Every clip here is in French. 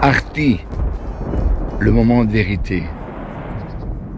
Arti, le moment de vérité.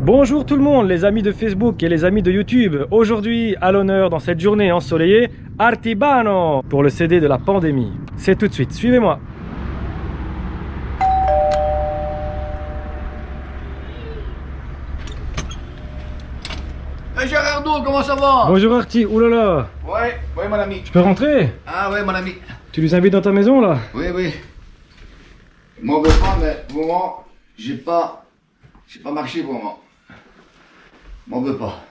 Bonjour tout le monde, les amis de Facebook et les amis de YouTube. Aujourd'hui, à l'honneur dans cette journée ensoleillée, Artibano pour le CD de la pandémie. C'est tout de suite, suivez-moi. Hey Gérardo, comment ça va? Bonjour Arti, oulala. Ouais, mon ami. Je peux rentrer? Ah ouais, mon ami. Tu les invites dans ta maison là? Oui. M'en veux pas, mais pour le moment, j'ai pas marché pour le moment. M'en veux pas.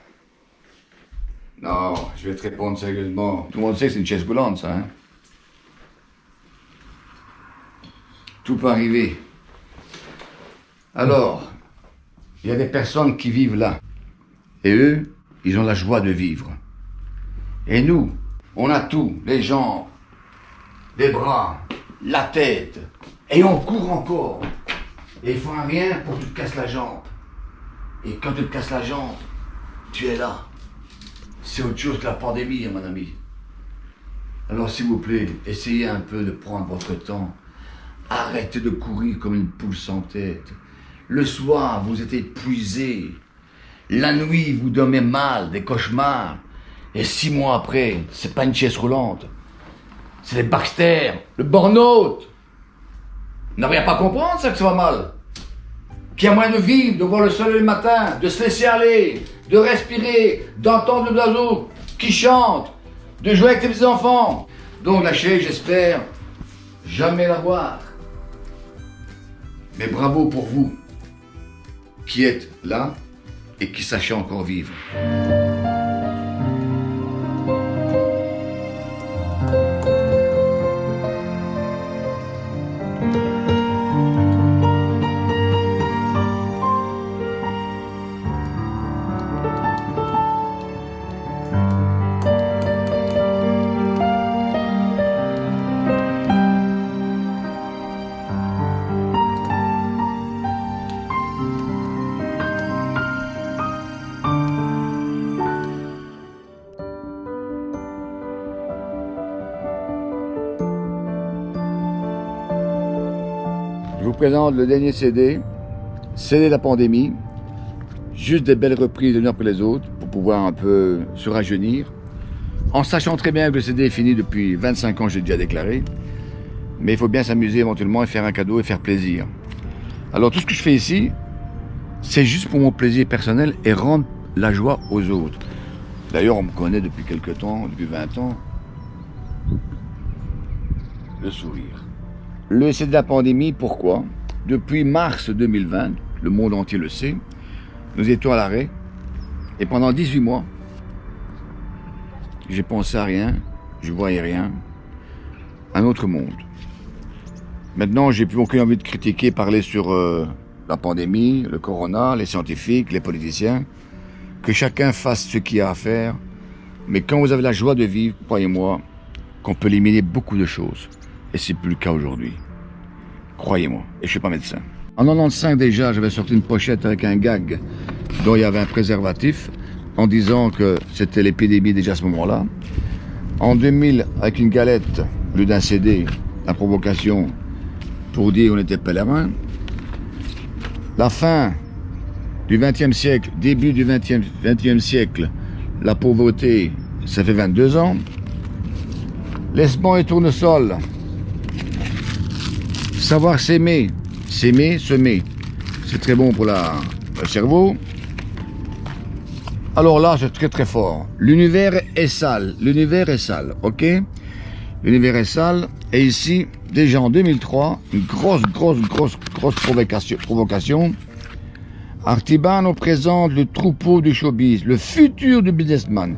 Non, je vais te répondre sérieusement. Tout le monde sait que c'est une chaise roulante, ça, hein. Tout peut arriver. Alors, il y a des personnes qui vivent là. Et eux, ils ont la joie de vivre. Et nous, on a tout, les jambes, les bras, la tête, et on court encore. Et ils font rien pour que tu te casses la jambe. Et quand tu te casses la jambe, tu es là. C'est autre chose que la pandémie, mon ami. Alors s'il vous plaît, essayez un peu de prendre votre temps. Arrêtez de courir comme une poule sans tête. Le soir, vous êtes épuisé. La nuit, vous dormez mal, des cauchemars. Et 6 mois après, c'est pas une chaise roulante. C'est les Baxter, le burn-out. Vous n'arrivez pas à comprendre ça que ça va mal. Qu'il y a moyen de vivre, de voir le soleil le matin, de se laisser aller, de respirer, d'entendre les oiseaux qui chantent, de jouer avec tes petits-enfants. Donc la chaise, j'espère jamais la voir. Mais bravo pour vous qui êtes là et qui sachez encore vivre. Je vous présente le dernier CD de la pandémie. Juste des belles reprises les unes après les autres pour pouvoir un peu se rajeunir. En sachant très bien que le CD est fini depuis 25 ans, j'ai déjà déclaré. Mais il faut bien s'amuser éventuellement et faire un cadeau et faire plaisir. Alors tout ce que je fais ici, c'est juste pour mon plaisir personnel et rendre la joie aux autres. D'ailleurs, on me connaît depuis quelques temps, depuis 20 ans. Le sourire. Le CD de la pandémie, pourquoi? Depuis mars 2020, le monde entier le sait, nous étions à l'arrêt et pendant 18 mois, j'ai pensé à rien, je voyais rien, un autre monde. Maintenant, j'ai plus aucune envie de critiquer, parler sur la pandémie, le corona, les scientifiques, les politiciens, que chacun fasse ce qu'il a à faire, mais quand vous avez la joie de vivre, croyez-moi, qu'on peut éliminer beaucoup de choses. Et c'est plus le cas aujourd'hui. Croyez-moi. Et je suis pas médecin. En 95 déjà, j'avais sorti une pochette avec un gag dont il y avait un préservatif en disant que c'était l'épidémie déjà à ce moment-là. En 2000, avec une galette, au lieu d'un CD, la provocation pour dire qu'on était pèlerins. La fin du XXe siècle, début du XXe siècle, la pauvreté, ça fait 22 ans. Laisse-moi et tournesol. Savoir s'aimer, semer, c'est très bon pour le cerveau. Alors là, c'est très très fort. L'univers est sale, ok? L'univers est sale, et ici, déjà en 2003, une grosse provocation. Artibano présente le troupeau du showbiz, le futur du businessman.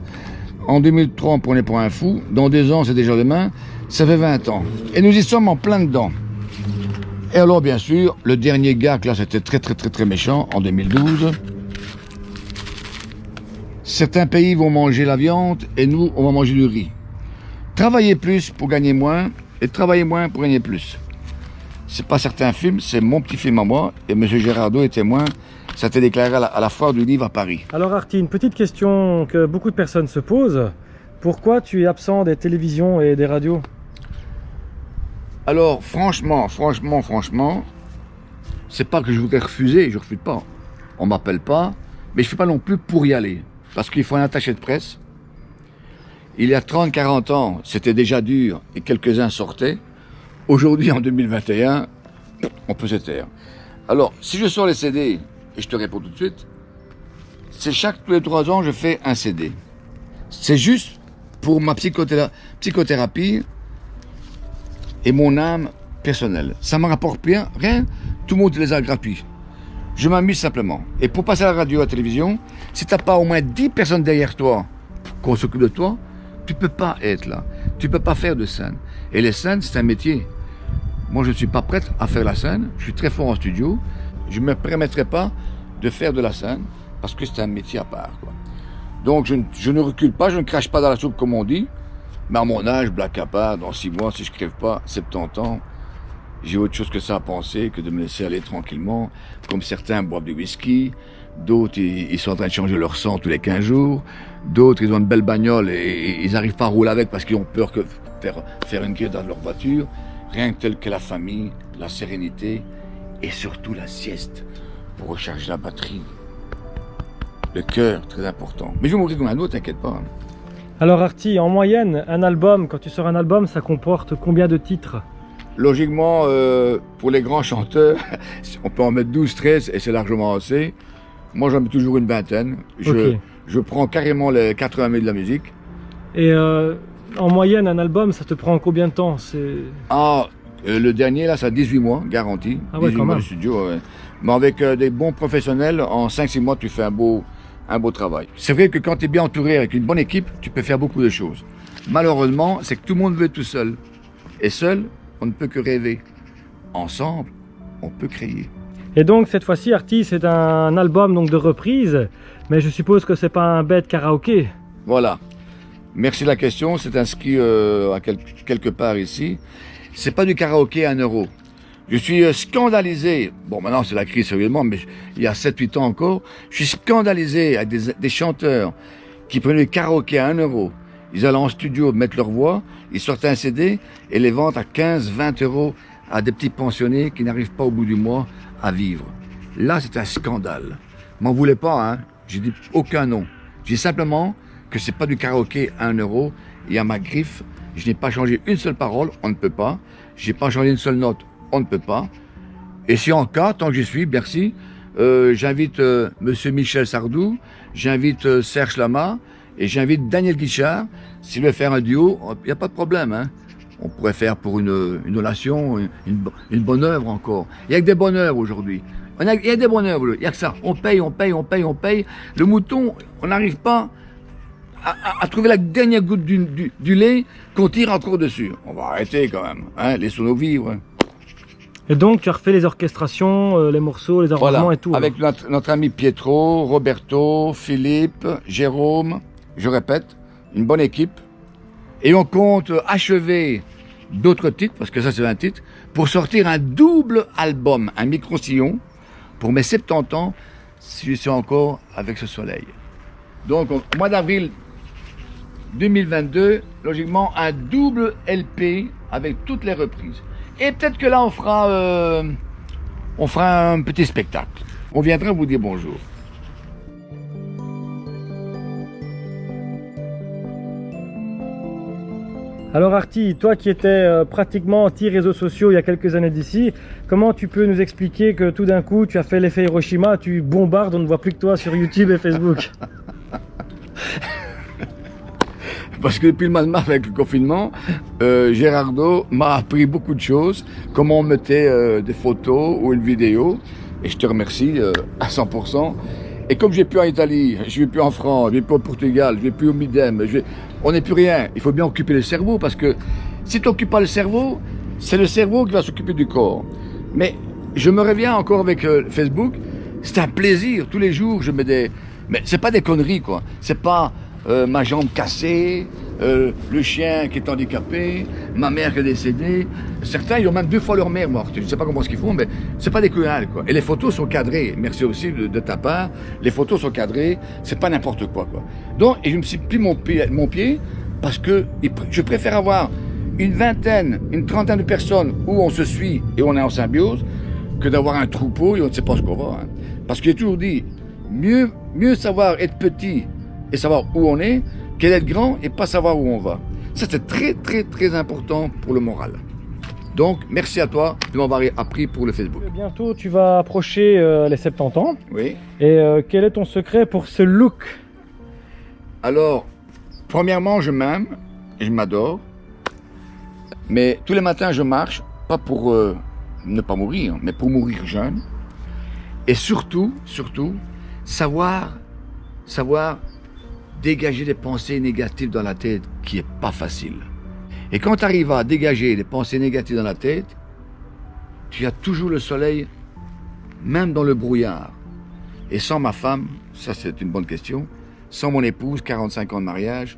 En 2003, on prenait pour un fou, dans 2 ans, c'est déjà demain, ça fait 20 ans. Et nous y sommes en plein dedans. Et alors, bien sûr, le dernier gag, là, c'était très méchant, en 2012. Certains pays vont manger la viande, et nous, on va manger du riz. Travaillez plus pour gagner moins, et travaillez moins pour gagner plus. C'est pas certains films, c'est mon petit film à moi, et M. Gérardo est témoin. Ça a été déclaré à la foire du livre à Paris. Alors Arti, une petite question que beaucoup de personnes se posent. Pourquoi tu es absent des télévisions et des radios? Alors, franchement, c'est pas que je voudrais refuser, je refuse pas. On m'appelle pas, mais je fais pas non plus pour y aller. Parce qu'il faut un attaché de presse. Il y a 30-40 ans, c'était déjà dur et quelques-uns sortaient. Aujourd'hui, en 2021, on peut se taire. Alors, si je sors les CD, et je te réponds tout de suite, c'est tous les 3 ans, je fais un CD. C'est juste pour ma psychothérapie et mon âme personnelle. Ça ne me rapporte rien, tout le monde les a gratuits. Je m'amuse simplement. Et pour passer à la radio, à la télévision, si tu n'as pas au moins 10 personnes derrière toi, qu'on s'occupe de toi, tu ne peux pas être là. Tu ne peux pas faire de scène. Et les scènes, c'est un métier. Moi, je ne suis pas prête à faire la scène. Je suis très fort en studio. Je ne me permettrai pas de faire de la scène parce que c'est un métier à part, quoi. Donc, je ne recule pas, je ne crache pas dans la soupe, comme on dit. Mais à mon âge, blague à part, dans 6 mois, si je ne crève pas, 70 ans, j'ai autre chose que ça à penser que de me laisser aller tranquillement. Comme certains boivent du whisky, d'autres, ils sont en train de changer leur sang tous les 15 jours. D'autres, ils ont une belle bagnole et ils n'arrivent pas à rouler avec parce qu'ils ont peur que faire une guerre dans leur voiture. Rien que tel que la famille, la sérénité et surtout la sieste pour recharger la batterie. Le cœur, très important. Mais je vais mourir comme un autre, t'inquiète pas. Alors Arti, en moyenne, un album, quand tu sors un album, ça comporte combien de titres? Logiquement, pour les grands chanteurs, on peut en mettre 12, 13 et c'est largement assez. Moi, j'en mets toujours une vingtaine. Je prends carrément les 80 000 de la musique. Et en moyenne, un album, ça te prend combien de temps? Le dernier, là, ça a 18 mois, garanti. Ah ouais, 18 mois de studio, ouais. Mais avec des bons professionnels, en 5-6 mois, tu fais un beau travail. C'est vrai que quand tu es bien entouré avec une bonne équipe, tu peux faire beaucoup de choses. Malheureusement, c'est que tout le monde veut être tout seul. Et seul, on ne peut que rêver. Ensemble, on peut créer. Et donc, cette fois-ci, Arti, c'est un album donc, de reprise, mais je suppose que c'est pas un bête karaoké. Voilà. Merci de la question. C'est inscrit à quelque part ici. C'est pas du karaoké à 1 euro. Je suis scandalisé. Bon, maintenant, c'est la crise, sérieusement, mais il y a 7-8 ans encore, je suis scandalisé avec des chanteurs qui prenaient le karaoké à 1 euro. Ils allaient en studio mettre leur voix, ils sortaient un CD et les vendent à 15-20 euros à des petits pensionnés qui n'arrivent pas au bout du mois à vivre. Là, c'est un scandale. M'en voulez pas, hein. J'ai dit aucun nom. J'ai simplement que c'est pas du karaoké à 1 euro et à ma griffe, je n'ai pas changé une seule parole, on ne peut pas. J'ai pas changé une seule note, on ne peut pas. Et si en cas, tant que j'y suis, Bercy, j'invite Monsieur Michel Sardou, j'invite Serge Lama et j'invite Daniel Guichard. S'il veut faire un duo, il n'y a pas de problème, hein. On pourrait faire pour une relation, une bonne œuvre encore. Il n'y a que des bonnes œuvres aujourd'hui. Il y a des bonnes œuvres, il n'y a que ça. On paye. Le mouton, on n'arrive pas à trouver la dernière goutte du lait qu'on tire encore dessus. On va arrêter quand même, hein, laissons-nous vivre. Hein. Et donc tu as refait les orchestrations, les morceaux, les arrangements et tout. Avec notre ami Pietro, Roberto, Philippe, Jérôme, je répète, une bonne équipe. Et on compte achever d'autres titres, parce que ça c'est un titre, pour sortir un double album, un micro-sillon, pour mes 70 ans, si je suis encore avec ce soleil. Donc au mois d'avril 2022, logiquement, un double LP avec toutes les reprises. Et peut-être que là, on fera un petit spectacle. On viendra vous dire bonjour. Alors Arti, toi qui étais pratiquement anti-réseaux sociaux il y a quelques années d'ici, comment tu peux nous expliquer que tout d'un coup tu as fait l'effet Hiroshima, tu bombardes, on ne voit plus que toi sur YouTube et Facebook? Parce que depuis le mois de mars avec le confinement, Gérardo m'a appris beaucoup de choses, comment on mettait des photos ou une vidéo, et je te remercie à 100%. Et comme je vais plus en Italie, je vais plus en France, je vais plus au Portugal, je vais plus au Midem, on n'est plus rien. Il faut bien occuper le cerveau, parce que si tu n'occupes pas le cerveau, c'est le cerveau qui va s'occuper du corps. Mais je me reviens encore avec Facebook, c'est un plaisir, tous les jours je mets des... Mais c'est pas des conneries quoi, c'est pas ma jambe cassée, le chien qui est handicapé, ma mère qui est décédée. Certains, ils ont même 2 fois leur mère morte. Je ne sais pas comment ce qu'ils font, mais c'est pas des couilles, quoi. Et les photos sont cadrées. Merci aussi de ta part. Les photos sont cadrées. C'est pas n'importe quoi. Donc, et je me suis pris mon pied parce que je préfère avoir une vingtaine, une trentaine de personnes où on se suit et on est en symbiose, que d'avoir un troupeau et on ne sait pas ce qu'on va. Hein. Parce que j'ai toujours dit, mieux savoir être petit et savoir où on est, qu'être grand et pas savoir où on va. Ça, c'est très, très, très important pour le moral. Donc, merci à toi de m'avoir appris pour le Facebook. Bientôt, tu vas approcher les 70 ans. Oui. Et quel est ton secret pour ce look? Alors, premièrement, je m'aime et je m'adore. Mais tous les matins, je marche, pas pour ne pas mourir, mais pour mourir jeune. Et surtout, savoir dégager des pensées négatives dans la tête, qui est pas facile. Et quand tu arrives à dégager des pensées négatives dans la tête, tu as toujours le soleil, même dans le brouillard. Et sans ma femme, ça c'est une bonne question, sans mon épouse, 45 ans de mariage,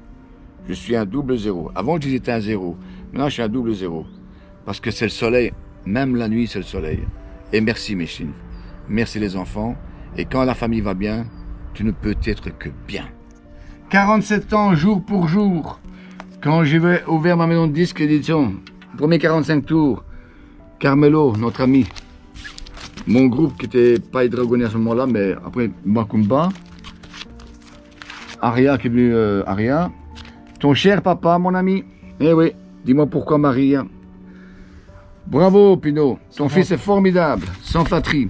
je suis un double zéro. Avant, j'étais un zéro. Maintenant, je suis un double zéro. Parce que c'est le soleil. Même la nuit, c'est le soleil. Et merci, mes chines. Merci, les enfants. Et quand la famille va bien, tu ne peux être que bien. 47 ans, jour pour jour. Quand j'ai ouvert ma maison de disques édition, premier 45 tours, Carmelo, notre ami, mon groupe qui n'était pas Hydragoné à ce moment-là, mais après Makumba, Aria qui est venu, Aria, ton cher papa, mon ami, eh oui, dis-moi pourquoi Marie. Bravo Pinot, ton fils est formidable, sans flatterie.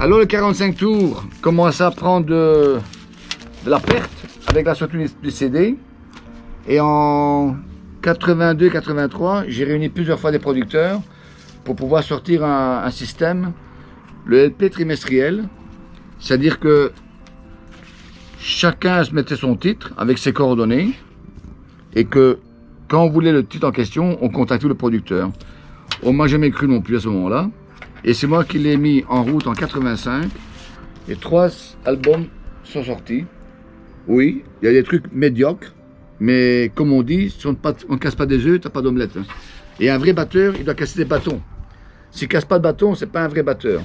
Alors le 45 tours commence à prendre de la perte avec la sortie du CD. Et en 82-83, j'ai réuni plusieurs fois des producteurs pour pouvoir sortir un système, le LP trimestriel, c'est-à-dire que chacun se mettait son titre avec ses coordonnées et que quand on voulait le titre en question, on contactait le producteur. On m'a jamais cru non plus à ce moment-là. Et c'est moi qui l'ai mis en route en 85 et 3 albums sont sortis. Oui, il y a des trucs médiocres. Mais comme on dit, si on ne casse pas des œufs, tu n'as pas d'omelette. Hein. Et un vrai batteur, il doit casser des bâtons. S'il ne casse pas de bâton, c'est pas un vrai batteur.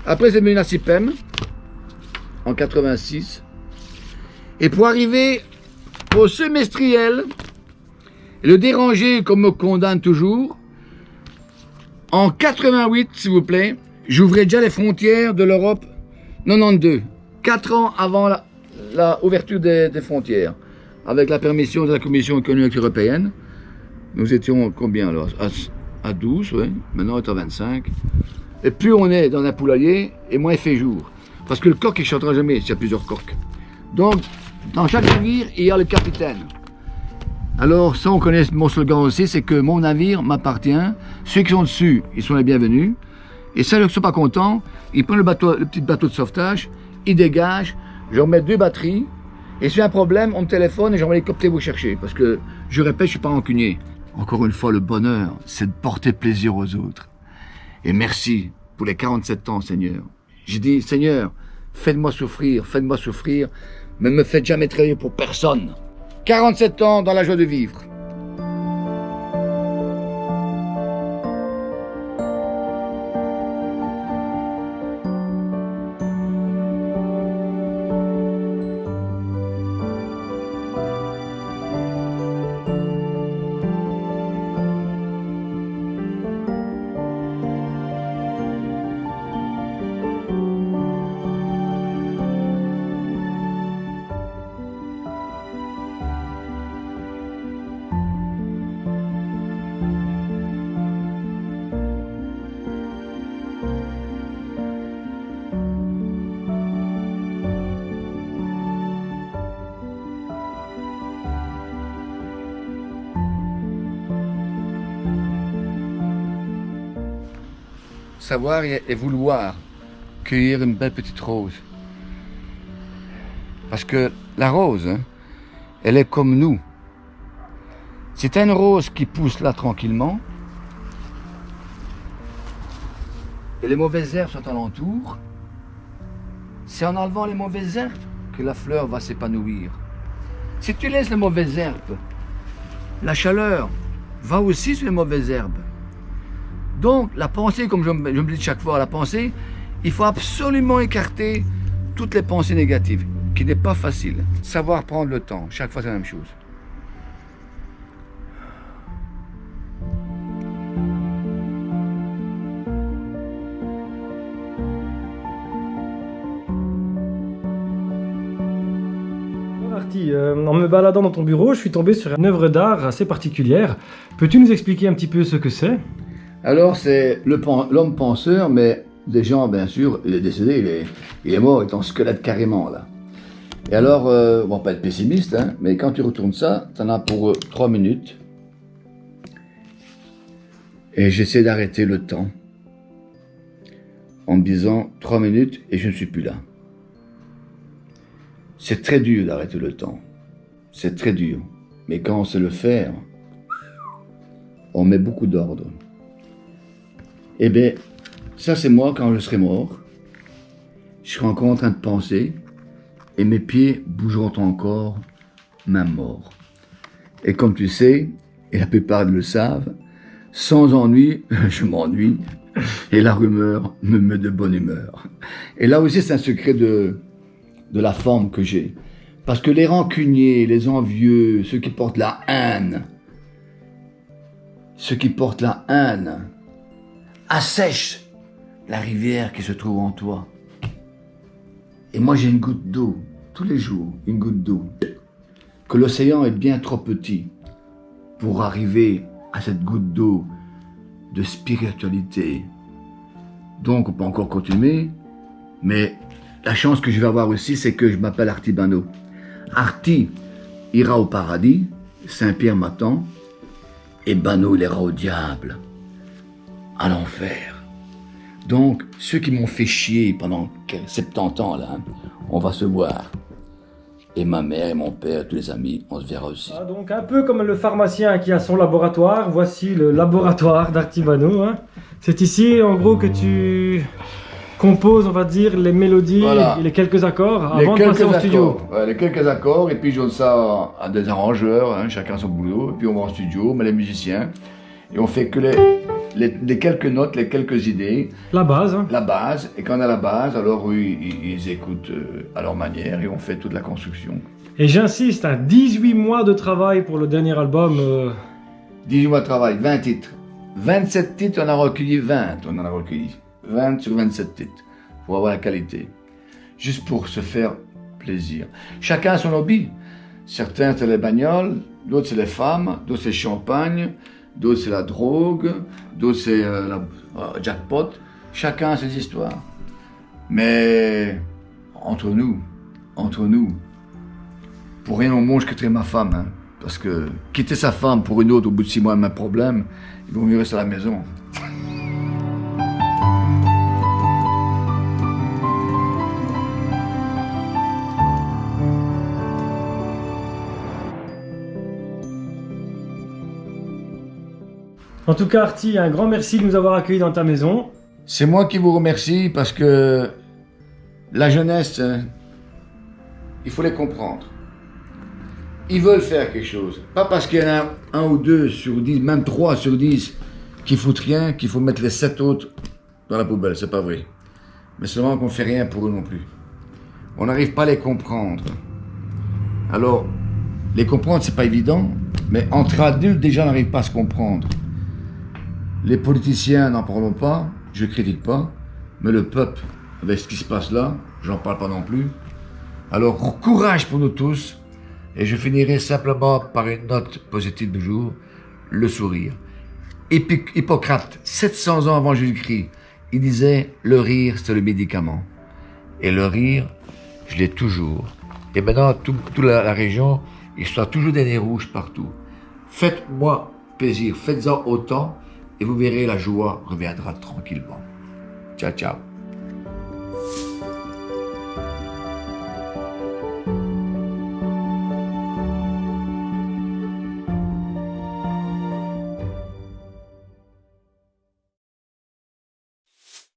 Après, c'est venu la CIPEM en 86. Et pour arriver au semestriel, le déranger comme me condamne toujours, en 88, s'il vous plaît, j'ouvrais déjà les frontières de l'Europe 92. 4 ans avant la ouverture des frontières. Avec la permission de la Commission économique européenne, nous étions combien alors? À 12, oui. Maintenant on est à 25. Et plus on est dans un poulailler, et moins il fait jour. Parce que le coq, il ne chantera jamais s'il y a plusieurs coqs. Donc, dans chaque navire, il y a le capitaine. Alors, ça, on connaît mon slogan aussi, c'est que mon navire m'appartient. Ceux qui sont dessus, ils sont les bienvenus. Et ceux qui ne sont pas contents, ils prennent le petit bateau de sauvetage, ils dégagent, je remets 2 batteries. Et s'il y a un problème, on me téléphone et j'envoie l'hélicoptère vous chercher. Parce que, je répète, je ne suis pas rancunier. Encore une fois, le bonheur, c'est de porter plaisir aux autres. Et merci pour les 47 ans, Seigneur. J'ai dit, Seigneur, faites-moi souffrir, mais ne me faites jamais travailler pour personne. 47 ans dans la joie de vivre. Savoir et vouloir cueillir une belle petite rose. Parce que la rose, hein, elle est comme nous. C'est une rose qui pousse là tranquillement. Et les mauvaises herbes sont alentour. C'est en enlevant les mauvaises herbes que la fleur va s'épanouir. Si tu laisses les mauvaises herbes, la chaleur va aussi sur les mauvaises herbes. Donc, la pensée, comme je me dis chaque fois, la pensée, il faut absolument écarter toutes les pensées négatives, qui n'est pas facile. Savoir prendre le temps, chaque fois c'est la même chose. Arti, en me baladant dans ton bureau, je suis tombé sur une œuvre d'art assez particulière. Peux-tu nous expliquer un petit peu ce que c'est? Alors, c'est l'homme penseur, mais des gens, bien sûr, il est décédé, il est mort, il est en squelette carrément, là. Et alors, on va pas être pessimiste, hein, mais quand tu retournes ça, tu en as pour 3 minutes. Et j'essaie d'arrêter le temps en me disant 3 minutes et je ne suis plus là. C'est très dur d'arrêter le temps. C'est très dur. Mais quand on sait le faire, on met beaucoup d'ordre. Eh bien, ça c'est moi quand je serai mort. Je serai encore en train de penser et mes pieds bougeront encore, même mort. Et comme tu sais, et la plupart le savent, sans ennui, je m'ennuie et la rumeur me met de bonne humeur. Et là aussi c'est un secret de la forme que j'ai. Parce que les rancuniers, les envieux, ceux qui portent la haine, assèchent la rivière qui se trouve en toi. Et moi j'ai une goutte d'eau, tous les jours, une goutte d'eau. Que l'océan est bien trop petit pour arriver à cette goutte d'eau de spiritualité. Donc on peut encore continuer, mais la chance que je vais avoir aussi, c'est que je m'appelle Arti Bano. Arti ira au paradis, Saint-Pierre m'attend, et Bano il ira au diable, à l'enfer. Donc, ceux qui m'ont fait chier pendant 70 ans, là, on va se voir. Et ma mère et mon père, tous les amis, on se verra aussi. Ah, donc un peu comme le pharmacien qui a son laboratoire, voici le laboratoire d'Arti Bano. Hein. C'est ici, en gros, que tu composes, on va dire, les mélodies et les quelques accords avant de passer au studio. Ouais, les quelques accords, et puis je donne ça à des arrangeurs, hein, chacun son boulot, et puis on va en studio, mais les musiciens, et on fait que les quelques notes, les quelques idées. La base. Hein. La base, et quand on a la base, alors oui, ils écoutent à leur manière, et on fait toute la construction. Et j'insiste, hein, 18 mois de travail pour le dernier album. 18 mois de travail, 20 titres. 27 titres, on en a recueilli 20, on en a recueilli. 20 sur 27 titres, pour avoir la qualité. Juste pour se faire plaisir. Chacun a son hobby. Certains c'est les bagnoles, d'autres c'est les femmes, d'autres c'est le champagne, d'autres c'est la drogue, d'autres c'est la jackpot. Chacun a ses histoires. Mais entre nous, pour rien au monde je quitterai ma femme. Hein, parce que quitter sa femme pour une autre au bout de 6 mois, même problème, il vaut mieux rester à la maison. En tout cas, Arti, un grand merci de nous avoir accueillis dans ta maison. C'est moi qui vous remercie parce que la jeunesse, il faut les comprendre. Ils veulent faire quelque chose. Pas parce qu'il y en a 1 ou 2 sur 10, même 3 sur 10 qui foutent rien, qu'il faut mettre les 7 autres dans la poubelle. C'est pas vrai. Mais seulement qu'on fait rien pour eux non plus. On n'arrive pas à les comprendre. Alors, les comprendre, c'est pas évident, mais entre adultes, déjà, on n'arrive pas à se comprendre. Les politiciens, n'en parlons pas, je critique pas, mais le peuple, avec ce qui se passe là, j'en parle pas non plus. Alors, courage pour nous tous, et je finirai simplement par une note positive du jour, le sourire. Hippocrate, 700 ans avant Jésus-Christ, il disait, le rire, c'est le médicament. Et le rire, je l'ai toujours. Et maintenant, toute la région, il soit toujours des nez rouges partout. Faites-moi plaisir, faites-en autant, et vous verrez, la joie reviendra tranquillement. Ciao, ciao.